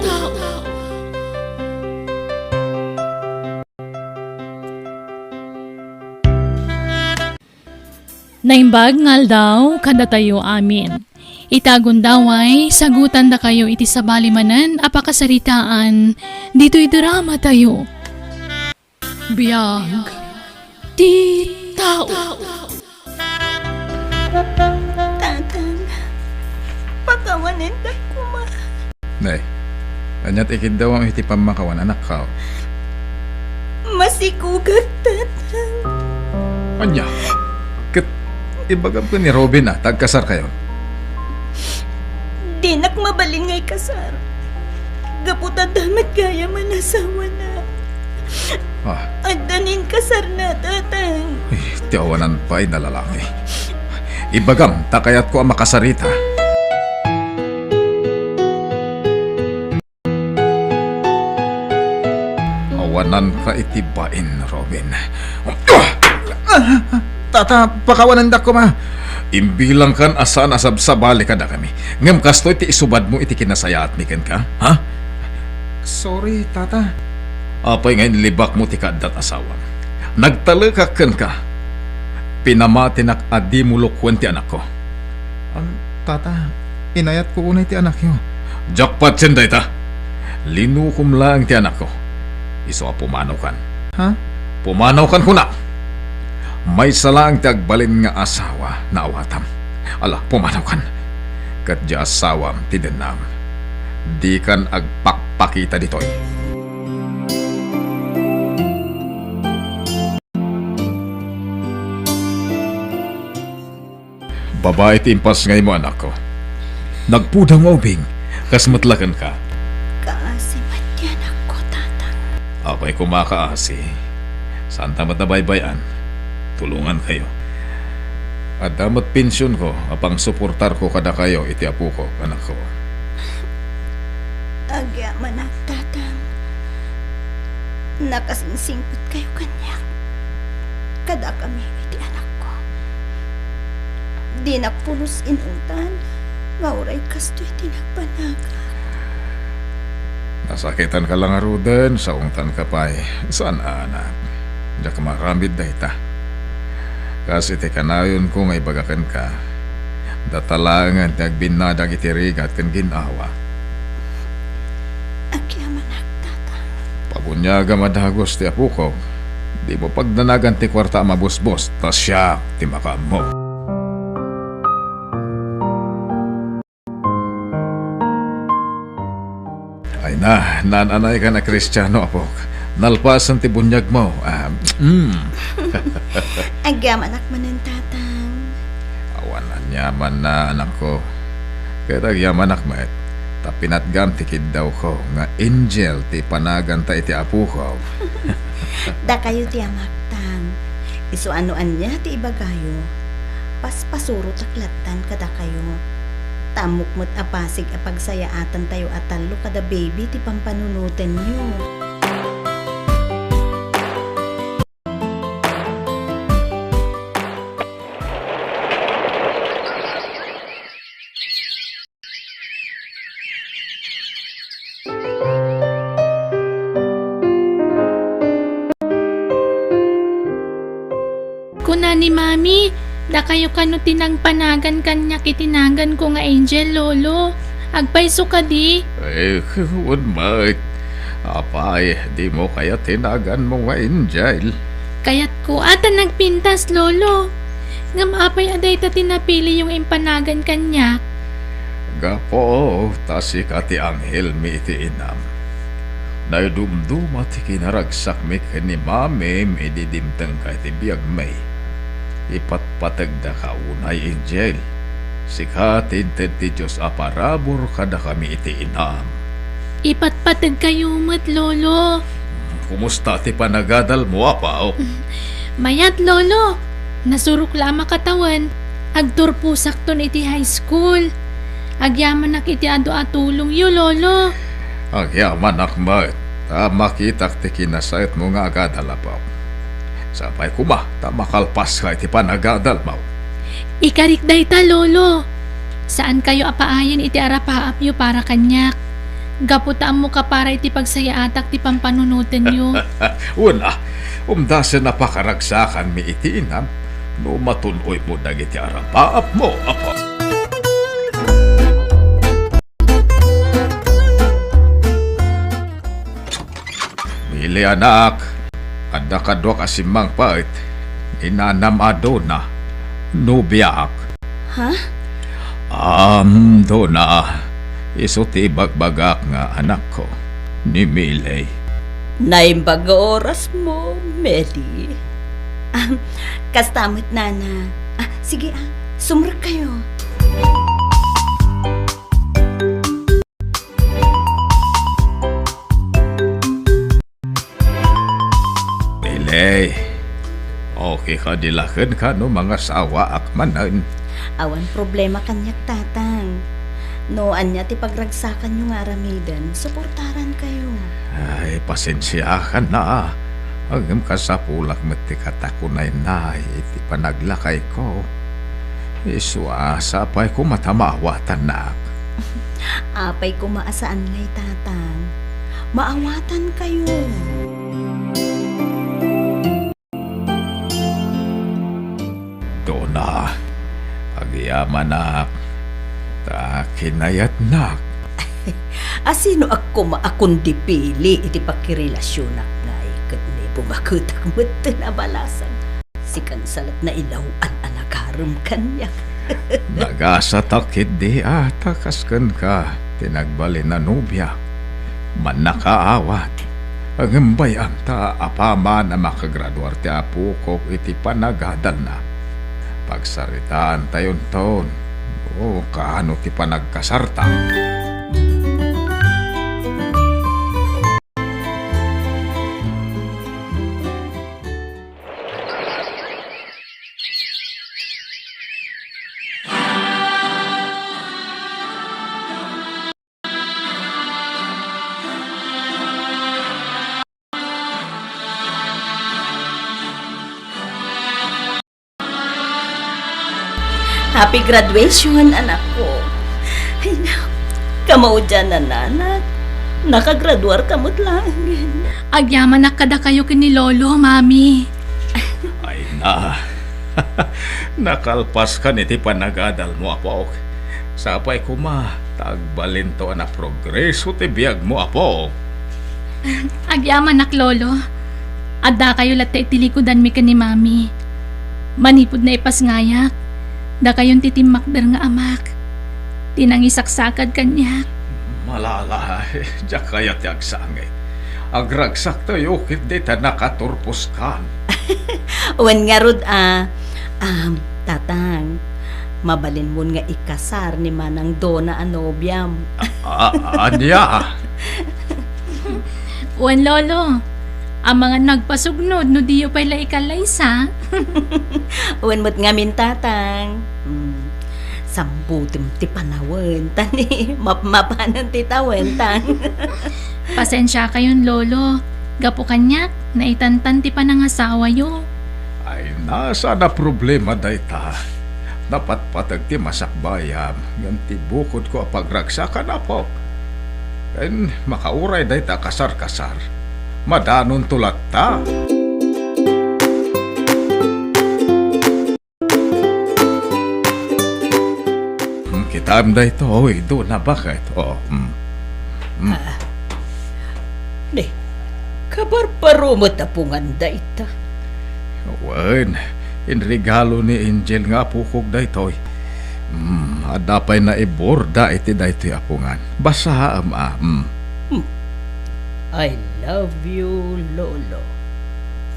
tao. Naimbag ngal daw kada tayo amin. Itagon daw ay sagutan da kayo iti sabalimanan apakasaritaan dito'y drama tayo. Biyag ti tao. Tatang, pakawanin na kuma. Nay, anyat ikid daw ang iti pamakawan anak ka. Masikugat, tatang. Anya, kat ibagam ko ni Robin tagkasar kayo. Di nak mabalin ngay kasar. Gaputan damat kaya manasawa na. Agdanin kasar na, tatang. Ay, tiawanan pa ay na lalaki. Ibagam, takayat ko ang makasarita. Awanan ka itibain, Robin. Tata, pakawanan da ko ma. Imbilang kan asan asab-sabali ka da kami. Ngam kasto iti isubad mo iti kinasaya at miken ka, ha? Sorry, tata. Apay ngayon libak mo ti kadat asawa. Nagtalakakan ka. Pinamatinak adi mo lukwen ti anak ko. Tata, inayat ko unay ti anak yo. Jackpot senday ta. Linukom lang ti anak ko. Iso a pumanaw kan. Ha? Pumanaw kan kuna. May salang tagbalin nga asawa na awatam. Ala, pumanaw kan. Katja asawam ti denam. Di kan agpakpakita ditoy. Babae ti impas ngay mo anak ko. Nagpudang maubing, kasmatlakan ka. Kaasimat yan ako, tatang. Ako'y kumakaasi. Santa matabaybayan. Tulungan kayo. At damat pensyon ko, apang suportar ko kada kayo, iti apo ko, anak ko. Agyaman ak, tatang. Nakasingsingpot kayo kanyak. Kada kami iti anak ko. Di napulos inutan. Mauray kasto iti nagpanaga. Nasakitan ka lang arudan, sa ungtan ka pa'y. Saan anak? Diya ka maramid da ita. Kasi ti kanayon ko ngay bagakan ka. Datalangan ti agbinadag iti rigat kan ginawa. Agyaman ak, tatang. Pabunyaga madagos ti apo ko. Di mo pagdanagan ti kwarta mabusbos, tas siya ti makam mo. Ay na, nananay ka na Kristiyano, apok. Nalpasan ti bunyag mo. Agyaman ak manan, tatang. Awanan yaman na anak ko. Kaya yaman anak met. Tapinatgam ti kiddaw ko nga angel ti panagan ta iti apo ko. Da kayo ti amaktang. Iso anoan niya ti ibagayo. Paspasuro taklatan kada kayo. Tamok mo't apasig apagsayaatan tayo atalo kada baby ti pampanunutan niyo. Kuna ni Mami, da kayo kano tinang panagan kanyak itinagan ko nga angel, lolo. Agpaiso ka di. Ay, kuwan mait. Apay, di mo kaya tinagan mo nga angel. Kaya't ko ata nagpintas, lolo. Ngam apay aday ta tinapili yung impanagan kanyak. Gapo, tasik ati anghel mi iti inam. Naidumduma ti kinaragsak mi ni mami mi didimtang ka iti biyag may. Ipatpatag da ka unay angel. Sikatid ti Diyos aparabor kada kami iti inam. Ipatpatag kayo mat, lolo. Kumusta ti panagadal mo apaw? Mayat, lolo. Nasurok lama katawan. Agturpusak ton iti high school. Agyaman nak iti ado atulong yu, lolo. Agyaman akmat. Ta makitak ti kinasayat mo nga agadal apaw. Sapay kuma, ta makalpas ka iti panagadal mo. Ikarik day ta, lolo. Saan kayo apaayan iti arapaap yu para kanyak? Gaputaan mo ka para iti pagsayatak ti pampanunutin nyo. Una, umdasan na pakaragsakan mi iti inam, no matunoy mo dagiti arapaap mo, apo. Mili anak, kada kadwa kasimang pait, inanam adona, nubiak. Ha? Dona, iso ti bagbagak nga anak ko, ni Miley. Naimbag nga oras mo, Medi. Kastamot, Nana. Sige, sumrag kayo. Miley, okay ka dilakan ka no mga sawa akmanan. Awan problema kanyak, tatang. Noan niya ti pagragsakan nyo nga aramidan, suportaran kayo. Ay, pasensya ka na. Hanggang ka sa pulak mati katakunay na iti panaglakay ko. Iswa, pa'y ko matamawatan na. Apay kumaasaan ngay, tatang. Maawatan kayo. Dona, agyaman na. Kinayat nak. Asino ako maakong dipili iti pakirelasyon na ikat ni bumakutak mo na balasan. Si kansalat na ilawan anagarum kanyak. Nagasa takit di atakaskan ka. Tinagbali na nubya. Man nakaawat. Ang bayang ta apama na makagraduar ti apo ko iti panagadal na. Pagsaritaan tayon taon. O kaano ti panagkasarta. Happy graduation, anak ko. Ay na, kamao dyan na nanak. Nakagraduar kamot lang. Agyaman na kada kayo kini Lolo, Mami. Ay na. Nakalpas ka niti panagadal mo, apo. Sapay kuma, tagbalin to na progreso ti biyag mo, apo. Agyaman nak Lolo. Adda kayo latte itilikudan mi ni Mami. Manipod na ipasngayak. Da kayon titimakder nga amak. Tinangisaksakad kanyak. Malala, diya kaya ti agsangay. Agragsak tayo, kiti ta nakaturpos kan. Wan nga rod, tatang, mabalin mo nga ikasar ni Manang Dona anobyam. Anya? Wan Lolo, ang mga nagpasugnod no diyo pala ikalaysa. Wan mo't nga min, tatang. Sambutim ti panawan, tani, mapanan ti tawen, tang. Pasensya kayon Lolo. Gapo kanyak, naitantan ti panangasawa yo. Ay, nasa na problema dayta. Dapat patag ti masakbayam. Yan ti bukod ko pagragsakan na po. En makauray dayta kasar-kasar. Madanon tulat ta. Kitam dayto, oy, do na bakit? Ne, kabarbaro mo tapungan da ita. Wen, in regalo ni Angel nga pukog daytoy. Adapay na iborda iti daytoy apungan. Basa I love you, Lolo.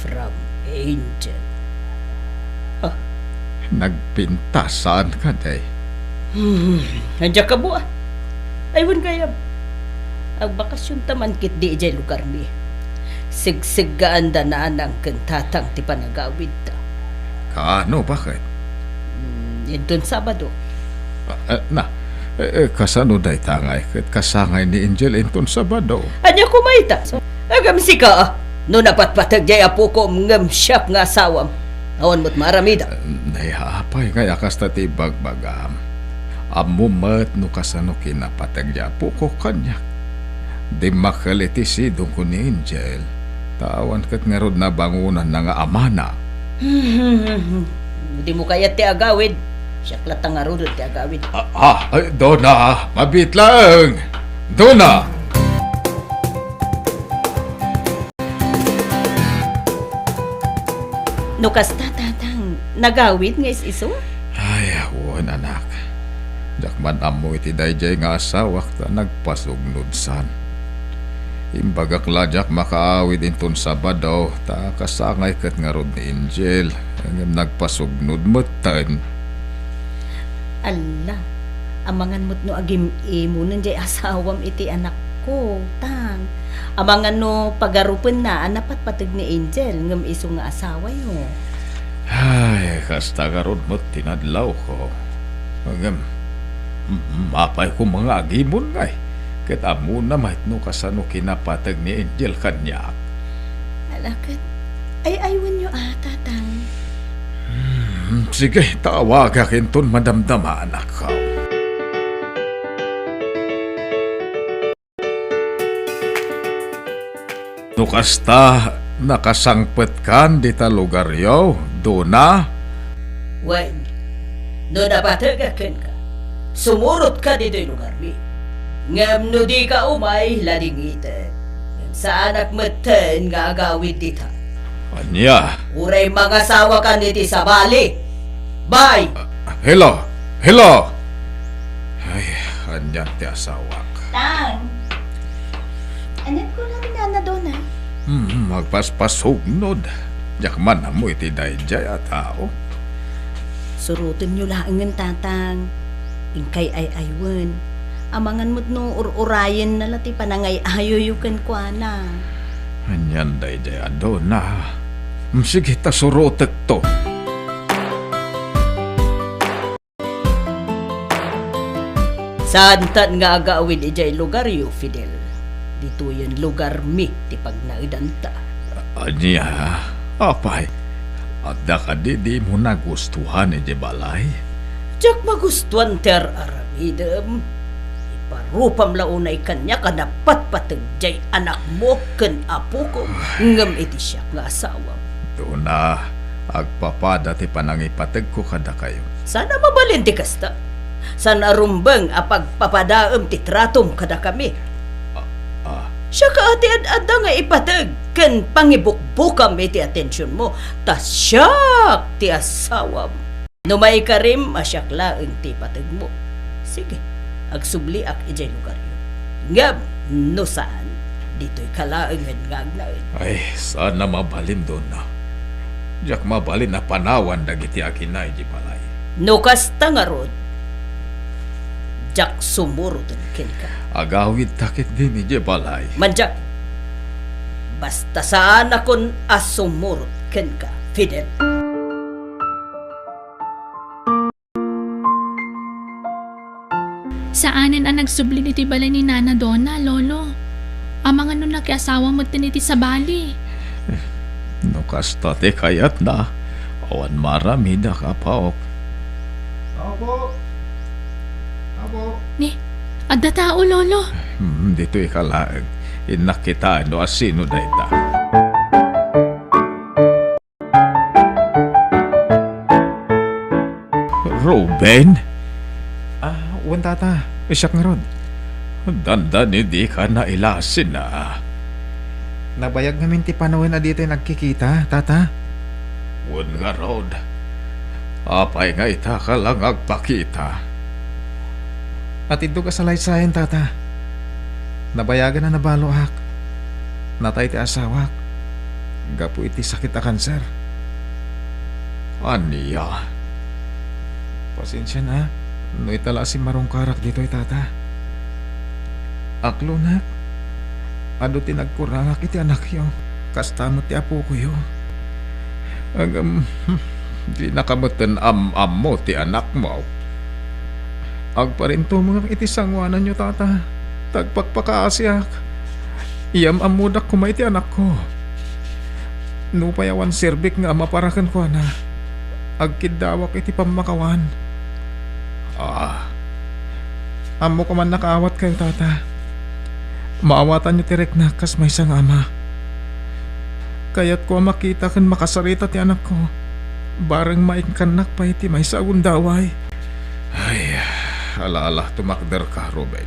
From Angel. Nagpintasan ka day. Andiyan ka buah. Aywan kaya. Ang bakasyon taman kit di ijay lugar mi. Sigsigaan da na anang kantatang ti panagawid ta. Kaano, bakit? Yun Sabado. Kasano day tangay kat kasangay ni Angel inton Sabado. Anya kumaita. Agam si ka. No napatpatag jay apo ko ngam siyak nga asawam. Awan mo't maramida. Nayapay kaya kasta ti bagbagam. Amumat no kasano kinapatag niya po ko kanyak. Di makalitisidong ko ni Angel. Tawan kat nga rod na bangunan na nga amana. Hindi mo kaya ti agawid. Siya klatang nga rudod ti agawid. Dona, mabit lang. Dona! Nukas tatang, nagawid nga iso? Ay, awan anak. Jakman amo iti dayjay nga asawak ta nagpasugnod san. Imbagak ladyak makaawid inton Sabado ta kasangay kat nga rod ni Angel. Ang nagpasugnod mutan. Ala, amangan mo't no agim imo nandiay asawam iti anak ko, tang. Amangan no pagarupen na anapat patag ni Angel ngam iso nga asawa yo. Ay, kasta nga rod mo't tinadlaw ko. Hanggang mapay ko mga agimon ngay. Kita mo na mahit no kasano kinapatag ni Angel kanyak. Alakit, ay aywan yo tatang. Sige, tawag akin ton madamdama anak ko. No kasta nakasangpet kan di ta lugar yo, Dona? Wen, no napatagakan ka. Sumurot ka dito yung lugar mi. Ngam no di ka umay ladingitan. Ngam sa anak matan nga agawid dita. Anya? Uray mga sawa ka niti sa bali. Bye! Hello! Hello! Ay, anyan ti asawak. Tang! Anak ko lang na doon ah. Magpaspasugnod. Jakman na mo iti dayjay at tao. Surutin nyo lang ng tatang. Ingkay ay aywan. Amangan mo't no urayan na lati panangay ayoyukan ko na. Anyan dayjay ado na. Sige ta surutek to. Santan nga agawin ijay lugar yo, Fidel. Dito yun lugar mi, ti pagnaidanta. Anya, apay. At da ka di mo nagustuhan iti balay. Diyak magustuhan ter aramidem. Iparupam launay kanya ka dapat patagjay anak mo ken apo ko. Ngam iti siya nga asawa. Doon na, agpapada ti panangipatag ko kada kayo. Sana mabalin ti kasta. Sana rumbang apagpapadaem ti tratom kada kami. Siya ka ati ad-ada nga ipatag ken pangibukbukam iti atensyon mo. Tas siyak ti asawam. Numay karim asyak laeng ti patag mo. Sige, agsubli ak ijay lugar yun. Ngam, no saan, dito'y kalaeng nga agnaen. Ay, sana mabalin doon na. Diyak mabalin na panawan dagiti akin na iti balay. No kasta nga rod, jak sumurutan ken ka. Agawid takit din iti balay. Manjak, basta saan akon asumurot ken ka, Fidel. Saanin ang nagsubli iti balay ni Nana Donna, Lolo? Amang ano nakiasawa mo tiniti sa bali. No kasta ti kayat na. Awan marami da kapaok. Apo! Apo! Ni, adda tao, Lolo. Dito ikalaag. Inakita no asino da ita. Ruben? Wan tata. Isyak nga ron. Dandan hindi ka na ilasin na. Nabayag namin ti panawin na dito nagkikita, tata. Wan nga ron. Apay nga ita ka lang agpakita. At ito ka sa laysayan, tata. Nabayagan na nabalo ak. Natay ti asawak. Gapu iti sakit a kanser. Aniya. Pasensya na. No itala si marong karak dito tata. Aklo nak. Ado ti nagkurangak iti anak yo. Kastamo ti apo ko yo. Di nakamutan am mo ti anak mo. Agparinto mga iti sangwanan nyo tata. Tagpakpakaasyak. Iyam amudak kumay ti anak ko. Nupayawan serbik nga maparakan ko na. Agkidawak iti pamakawan. Amo ko man nakaawat kayo tata. Maawatan niyo tirek na kas may isang ama. Kaya't ko makita kan makasarita ti anak ko. Barang maingkanak pa iti may sa agundaway. Ay, alaala tumakder ka, Ruben.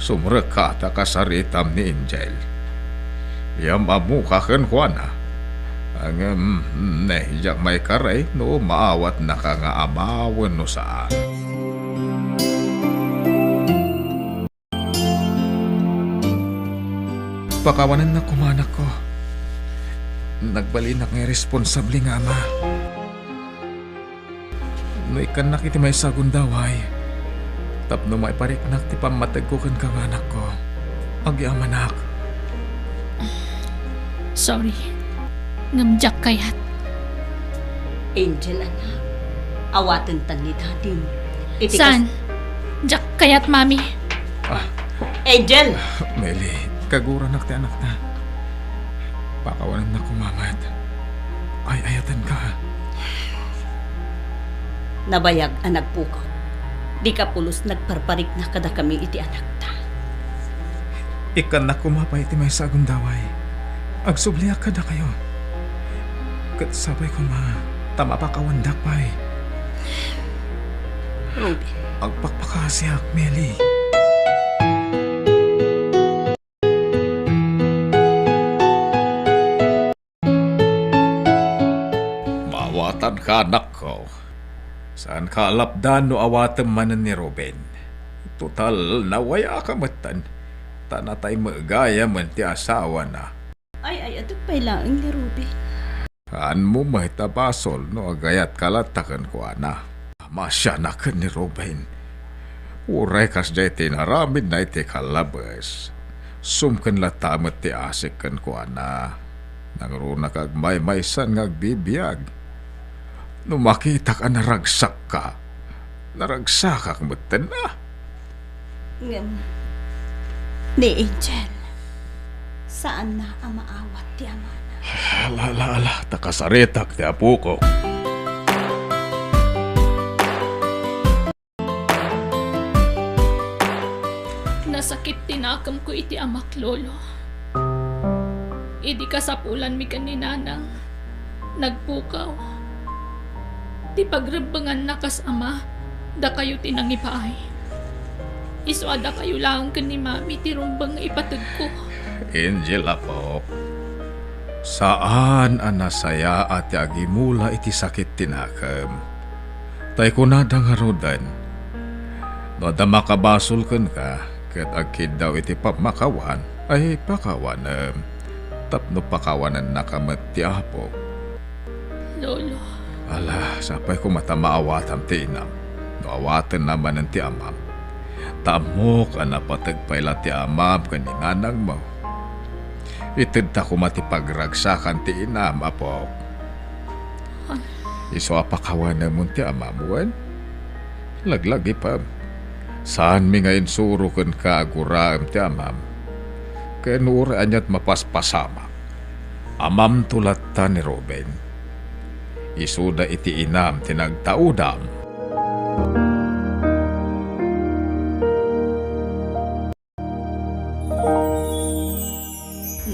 Sumrek ka ta kasaritam ni Angel. Yam amu ka ken Juana. Ang jak may karay no maawat na ka nga amawan no saan. Pakawanan na kumanak ko. Nagbalinak nga responsable nga ama. No ikanak iti may sagundaway. Tapno maipariknak ti pamatag ko kan kang anak ko. Agyamanak. Sorry. Ngamjak kayat. Angel, anak. Awatan tan ni dating. San? Jak kayat, mami. Angel! Meli, kaguran nak ti anak na. Pakawanan na kumamat. Ay, ayatan ka. Nabayag anak po ko. Di ka pulos nagparparik na kada kami iti anak ta. Ikan na kumapay ti may sagundaway. Agsubliak kada kayo. Kat sabay ko ma, tama pa kawandak pa'y. Ruben, Agpakpakasiak, Meli. Maawatan ka, anak ko. Saan ka alapdan no awatan manan ni Ruben? Total, nawaya ka matan. Tanatay magaya man ti asawa na. ay, ato pa'y laang ni Ruben. Haan mo may tabasol no agayat kalatakan ko ana. Masya na ka ni Ruben. Uray kas jay tinaramid na iti kalabas. Sumkan latamat ti asik kan ko ana. Nangruna kag may-maysan ngagbibiyag. No makita ka naragsak ka. Naragsak kang matan na. Ni Angel, saan na ang maawat ti ama na? Ala, takasaritak ti apo ko. Nasakit tinakam ko iti amak lolo. Idi kasapulan mi kaninanang. Nagpukaw. Ti pagrebangan na kas ama, da kayo tinangipaay. Iswada kayo lang kan ni mami ti rumbang ipatag ko. Angela po. Saan ang nasaya at agimula iti sakit tinakam? Tay ko na dangarudan. No da makabasol kan ka, kat agkid daw iti pamakawan, ay pakawanam. Tapno pakawanan nakamat ti apo. Lolo, Ala, sapay ko matamaawatam ti inam. No awatan naman ang ti amam. Tamok ang napatagpayla ti amam kaninganang mo. Itid ta ko matipagragsakan ti inam, apo. Iso apakawan na mo ti amamuan? Laglagi pa. Saan mi ngayon suro kan kaaguraam ti amam? Kaya nuuraan niya't mapaspasama. Amam tulat ta ni Ruben. Isuda iti inam tinagtaudam.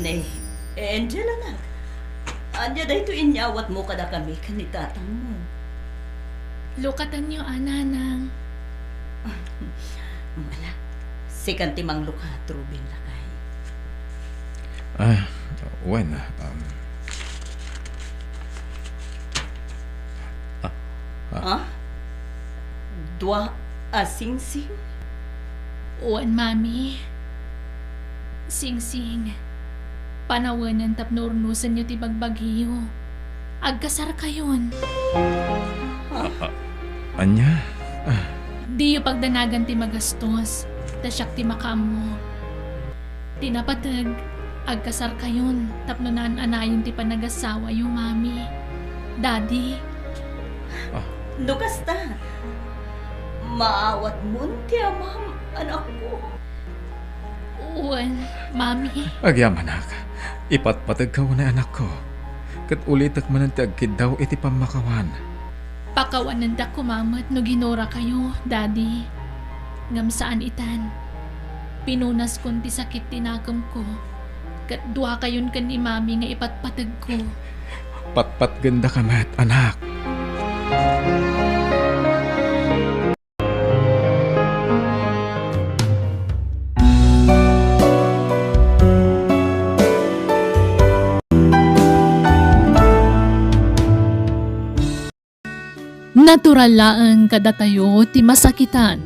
Nay, Angel, anak. Anya dahito inyawat mo kada kami kanitatang mo. lukatan niyo ananang. Wala. Si kantimang lukat, Ruben lakay. When? Ha? Dua asing-sing? Uwan, mami. Sing-sing. Panawanan tapnornusan niyo ti bagbagyo. Agkasar kayon. Anya? Di yu pagdanagan ti magastos. Tasyak ti makamo. Tinapatag. Agkasar kayon. Tapnonan anayon ti panagasawa yung mami. Daddy. Lukas ta. Maawat mo ti amam, anak ko. Uwan, mami. Agyamanak. Ipatpatag ka na anak ko. Kat ulitak man ang tiagkid daw iti pamakawan. Pakawanan da kumamat no ginora kayo, daddy. Ngam saan itan. Pinunas kun ti sakit tinakam ko. Kat duha kayon kan ni mami nga ipatpatag ko. Patpat ganda ka met, anak. Natural laeng kadatayo ti masakitan.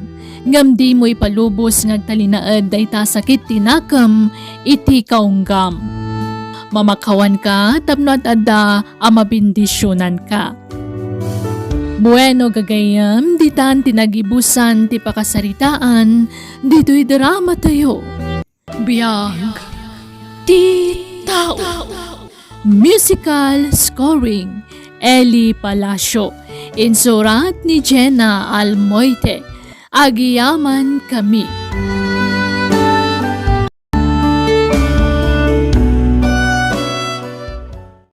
Ngam di mo ipalubos ngagtalinaed day ta sakit tinakam iti kaunggam. Mamakawan ka tapno at adda amabindisyonan ka. Bueno gagayam ditan tinagibusan ti pakasaritaan dito'y drama tayo. Biyag ti tao. Musical scoring Eli Palacio. Insurat ni Jenna Almoite. Agiyaman kami.